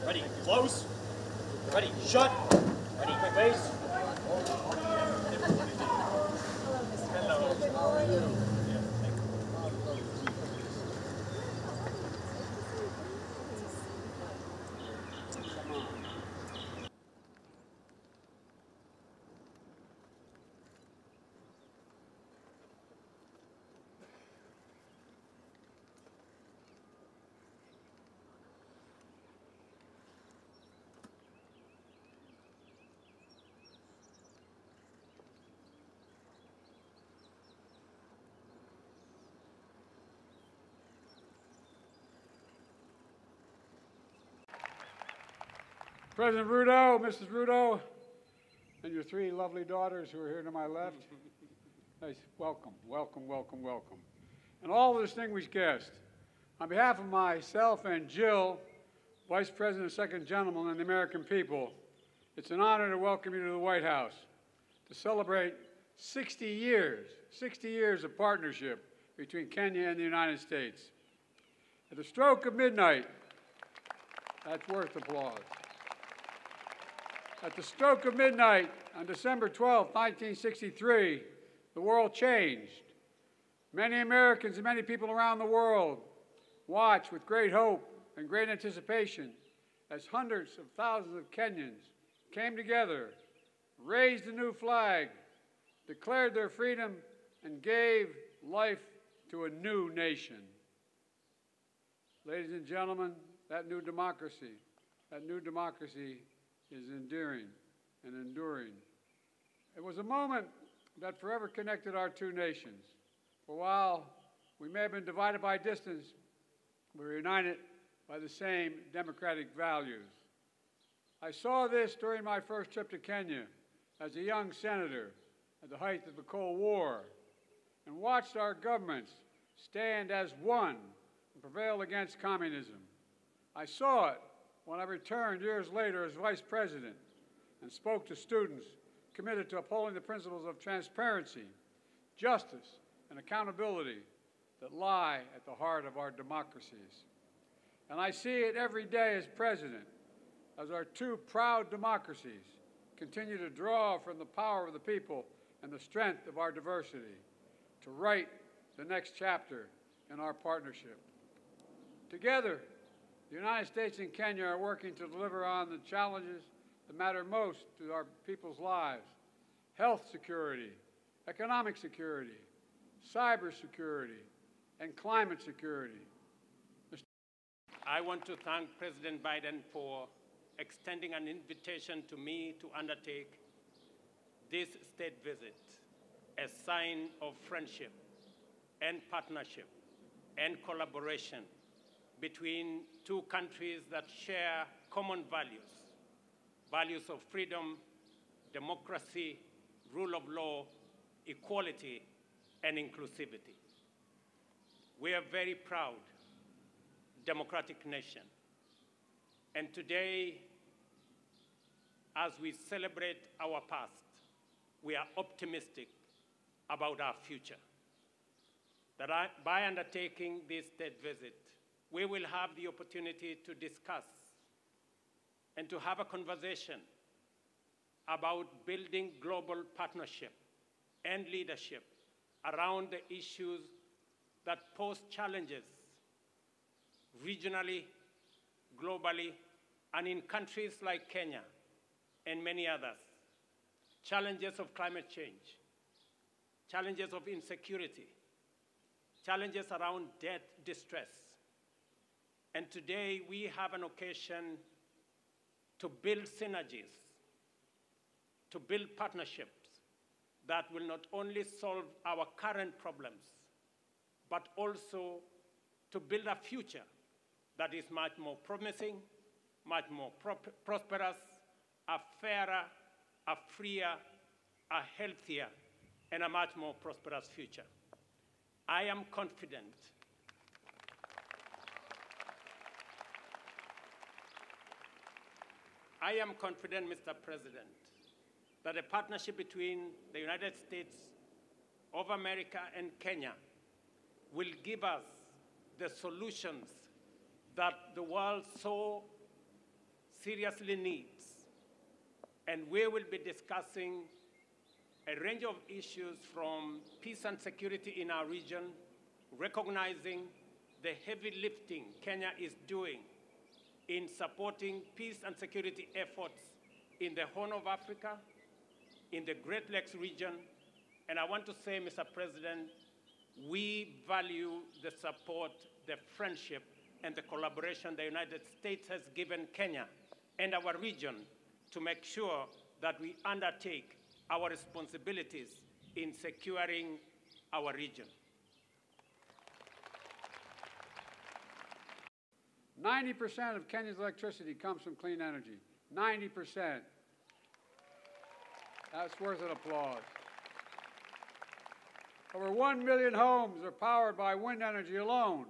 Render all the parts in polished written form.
Ready, close. Ready, shut. Ready, face. Hello. How are you? President Ruto, Mrs. Ruto, and your three lovely daughters who are here to my left. Nice. Welcome, welcome, welcome, welcome. And all the distinguished guests, on behalf of myself and Jill, Vice President and Second Gentleman, and the American people, it's an honor to welcome you to the White House to celebrate 60 years of partnership between Kenya and the United States. At the stroke of midnight, that's worth applause. At the stroke of midnight on December 12, 1963, the world changed. Many Americans and many people around the world watched with great hope and great anticipation as hundreds of thousands of Kenyans came together, raised a new flag, declared their freedom, and gave life to a new nation. Ladies and gentlemen, that new democracy is endearing and enduring. It was a moment that forever connected our two nations. For while we may have been divided by distance, we were united by the same democratic values. I saw this during my first trip to Kenya as a young senator at the height of the Cold War, and watched our governments stand as one and prevail against communism. I saw it when I returned years later as Vice President and spoke to students committed to upholding the principles of transparency, justice, and accountability that lie at the heart of our democracies. And I see it every day as President, as our two proud democracies continue to draw from the power of the people and the strength of our diversity to write the next chapter in our partnership. Together, the United States and Kenya are working to deliver on the challenges that matter most to our people's lives: health security, economic security, cyber security, and climate security. I want to thank President Biden for extending an invitation to me to undertake this state visit, a sign of friendship and partnership and collaboration between two countries that share common values, values of freedom, democracy, rule of law, equality, and inclusivity. We are very proud democratic nation. And today, as we celebrate our past, we are optimistic about our future. That by undertaking this state visit, we will have the opportunity to discuss and to have a conversation about building global partnership and leadership around the issues that pose challenges regionally, globally, and in countries like Kenya and many others. Challenges of climate change, challenges of insecurity, challenges around debt distress. And today we have an occasion to build synergies, to build partnerships that will not only solve our current problems, but also to build a future that is much more promising, much more prosperous, a fairer, a freer, a healthier, and a much more prosperous future. I am confident Mr. President, that a partnership between the United States of America and Kenya will give us the solutions that the world so seriously needs. And we will be discussing a range of issues from peace and security in our region, recognizing the heavy lifting Kenya is doing in supporting peace and security efforts in the Horn of Africa, in the Great Lakes region. And I want to say, Mr. President, we value the support, the friendship, and the collaboration the United States has given Kenya and our region to make sure that we undertake our responsibilities in securing our region. 90% of Kenya's electricity comes from clean energy. 90%. That's worth an applause. Over 1 million homes are powered by wind energy alone.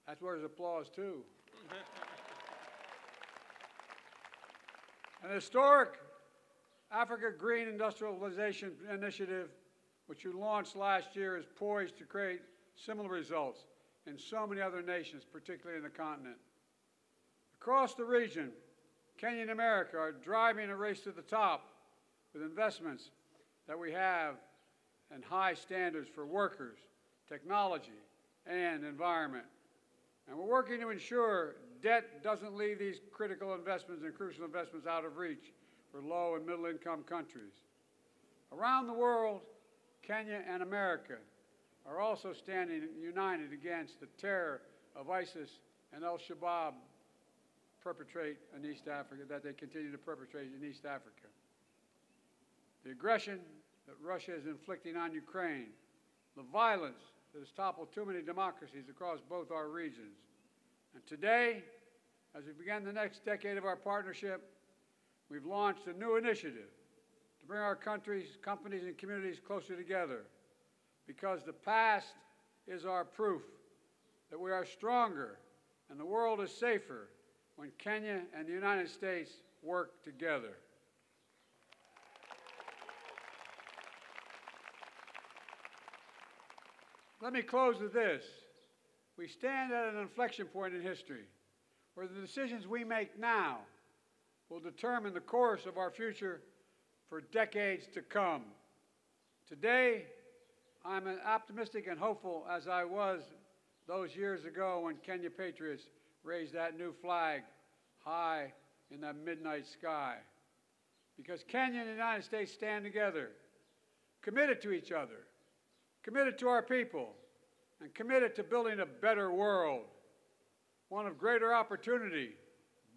That's worth applause, too. An historic Africa Green Industrialization Initiative, which you launched last year, is poised to create similar results in so many other nations, particularly in the continent. Across the region, Kenya and America are driving a race to the top with investments that we have and high standards for workers, technology, and environment. And we're working to ensure debt doesn't leave these critical investments and crucial investments out of reach for low and middle income countries. Around the world, Kenya and America are also standing united against the terror of ISIS and al-Shabaab perpetrate in East Africa, that they continue to perpetrate in East Africa. The aggression that Russia is inflicting on Ukraine, the violence that has toppled too many democracies across both our regions. And today, as we begin the next decade of our partnership, we've launched a new initiative to bring our countries, companies, and communities closer together, because the past is our proof that we are stronger and the world is safer when Kenya and the United States work together. Let me close with this. We stand at an inflection point in history where the decisions we make now will determine the course of our future for decades to come. Today, I'm as optimistic and hopeful as I was those years ago when Kenya patriots raised that new flag high in the midnight sky. Because Kenya and the United States stand together, committed to each other, committed to our people, and committed to building a better world, one of greater opportunity,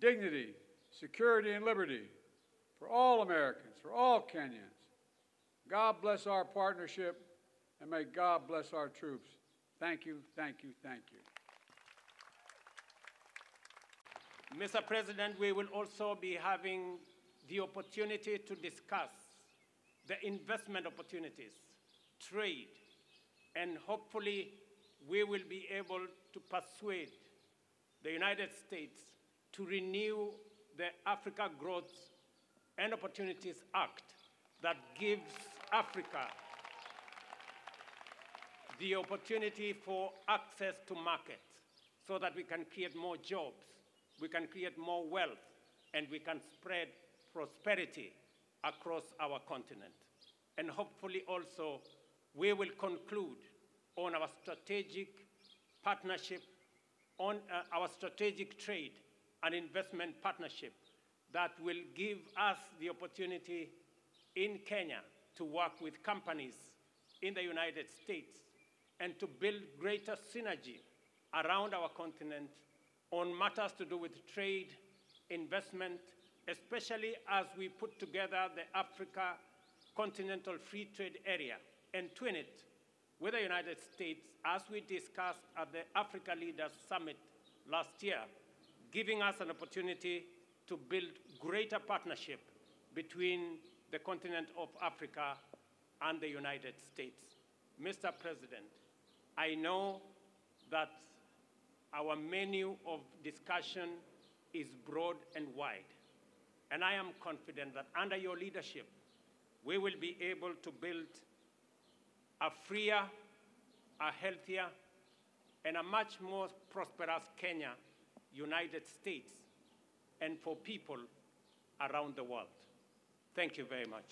dignity, security, and liberty for all Americans, for all Kenyans. God bless our partnership, and may God bless our troops. Thank you, thank you, thank you. Mr. President, we will also be having the opportunity to discuss the investment opportunities, trade, and hopefully we will be able to persuade the United States to renew the Africa Growth and Opportunities Act that gives Africa the opportunity for access to markets so that we can create more jobs, we can create more wealth, and we can spread prosperity across our continent. And hopefully also we will conclude on our strategic partnership, on our strategic trade and investment partnership that will give us the opportunity in Kenya to work with companies in the United States and to build greater synergy around our continent on matters to do with trade, investment, especially as we put together the Africa Continental Free Trade Area and twin it with the United States, as we discussed at the Africa Leaders Summit last year, giving us an opportunity to build greater partnership between the continent of Africa and the United States. Mr. President, I know that our menu of discussion is broad and wide, and I am confident that under your leadership, we will be able to build a freer, a healthier, and a much more prosperous Kenya, United States, and for people around the world. Thank you very much.